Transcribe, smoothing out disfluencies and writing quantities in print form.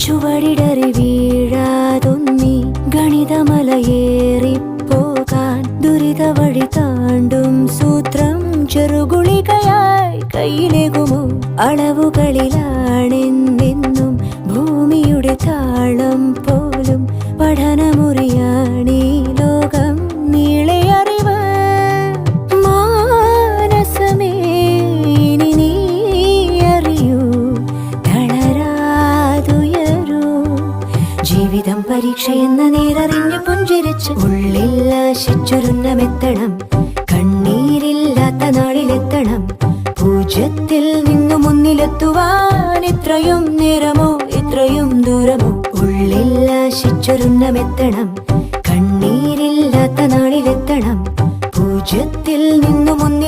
ചുവടിടറി വീഴാതൊന്നി ഗണിതമലയേറിപ്പോകാൻ ദുരിത വഴി താണ്ടും സൂത്രം ചെറുകുളികയായി കയ്യിലേകുമോ? അളവുകളിലാണെന്നെന്നും ഭൂമിയുടെ താളം പോലും പഠനമുറിയാണീ ലോകം നീളെ അറിവ്. മാനസമേ ഇനി നീ അറിയൂ, തളരാതുയരൂ. ജീവിതം പരീക്ഷയെന്ന നേരറിഞ്ഞു പുഞ്ചിരിച്ച് ഉള്ളിൽ ആശിച്ചൊരുന്നമെത്തണം. കണ്ണീരില്ലാത്ത നാളിലെത്തണം. പൂജ്യത്തിൽ നിന്നു മുന്നിലെത്തുവാൻ ഇത്രയും നേരമോ ഇത്രയും ദൂരമോ? ഉള്ളിൽ ആശിച്ചൊരുന്നമെത്തണം. കണ്ണീരില്ലാത്ത നാളിലെത്തണം. പൂജ്യത്തിൽ നിന്നു മുന്നിൽ